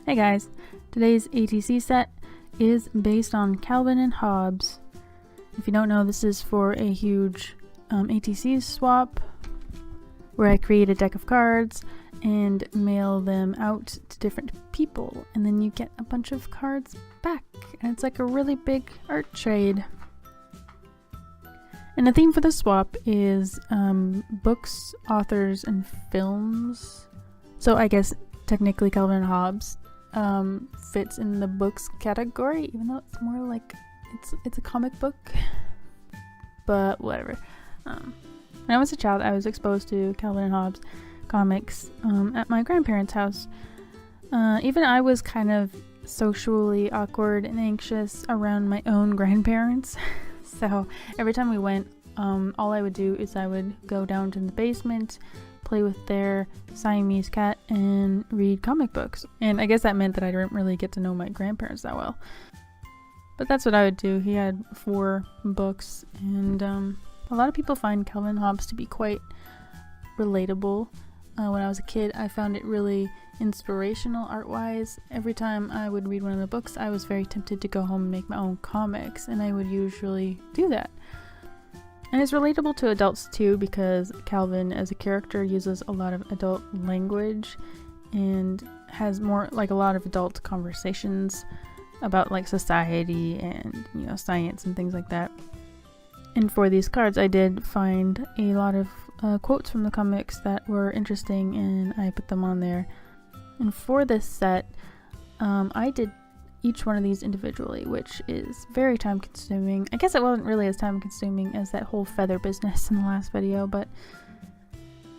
Hey guys, today's ATC set is based on Calvin and Hobbes. If you don't know, this is for a huge ATC swap where I create a deck of cards and mail them out to different people, and then you get a bunch of cards back, and it's like a really big art trade. And the theme for the swap is books, authors, and films. So I guess technically Calvin and Hobbes fits in the books category, even though it's more like it's a comic book. But whatever. When I was a child, I was exposed to Calvin and Hobbes comics at my grandparents' house. Even I was kind of socially awkward and anxious around my own grandparents. So every time we went, all I would do is I would go down to the basement, play with their Siamese cat, and read comic books. And I guess that meant that I didn't really get to know my grandparents that well. But that's what I would do. He had 4 books, and a lot of people find Calvin and Hobbes to be quite relatable. When I was a kid, I found it really inspirational art-wise. Every time I would read one of the books, I was very tempted to go home and make my own comics, and I would usually do that. And it's relatable to adults too, because Calvin as a character uses a lot of adult language and has more like a lot of adult conversations about like society and, you know, science and things like that. And for these cards, I did find a lot of quotes from the comics that were interesting, and I put them on there. And for this set, I did each one of these individually, which is very time consuming. I guess it wasn't really as time consuming as that whole feather business in the last video, but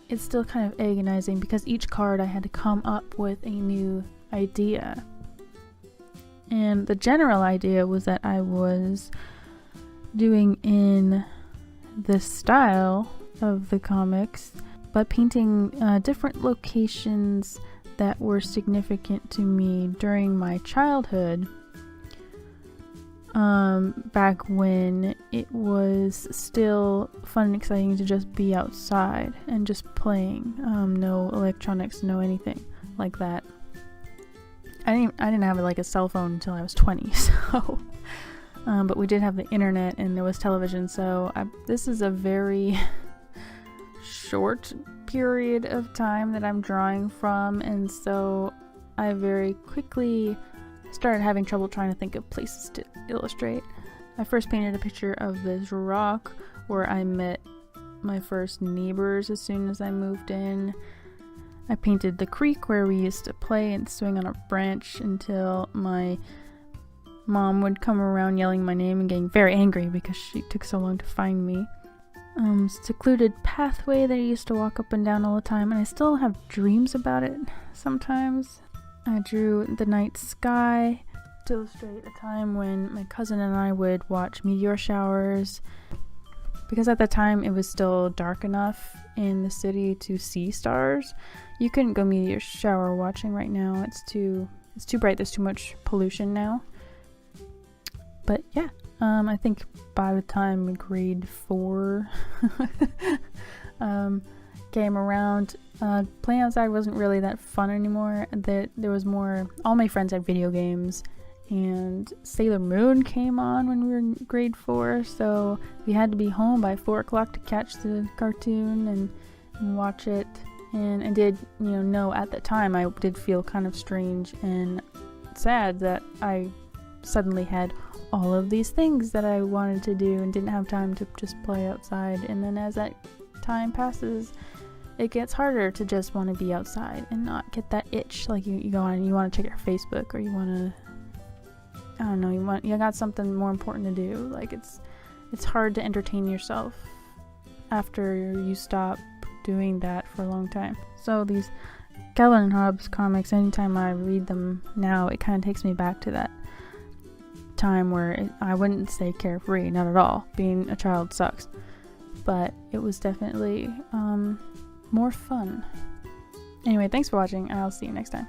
it's still kind of agonizing because each card I had to come up with a new idea. And the general idea was that I was doing in the style of the comics, but painting different locations that were significant to me during my childhood, back when it was still fun and exciting to just be outside and just playing. No electronics, no anything like that. I didn't have like a cell phone until I was 20, so but we did have the internet and there was television, so this is a very short period of time that I'm drawing from, and so I very quickly started having trouble trying to think of places to illustrate. I first painted a picture of this rock where I met my first neighbors as soon as I moved in. I painted the creek where we used to play and swing on a branch until my mom would come around yelling my name and getting very angry because she took so long to find me. Secluded pathway that I used to walk up and down all the time, and I still have dreams about it sometimes. I drew the night sky to illustrate a time when my cousin and I would watch meteor showers, because at the time it was still dark enough in the city to see stars. You couldn't go meteor shower watching right now. It's too bright. There's too much pollution now. But yeah, I think by the time grade 4 came around, playing outside wasn't really that fun anymore. There was more, all my friends had video games, and Sailor Moon came on when we were in grade 4, so we had to be home by 4 o'clock to catch the cartoon and watch it. And I did, know at the time I did feel kind of strange and sad that I suddenly had all of these things that I wanted to do and didn't have time to just play outside. And then as that time passes, it gets harder to just want to be outside and not get that itch. Like you go on and you want to check your Facebook, or you want to, I don't know, you got something more important to do. Like it's hard to entertain yourself after you stop doing that for a long time. So these Calvin and Hobbes comics, anytime I read them now, it kind of takes me back to that time where I wouldn't say carefree, not at all. Being a child sucks, but it was definitely more fun. Anyway, thanks for watching. I'll see you next time.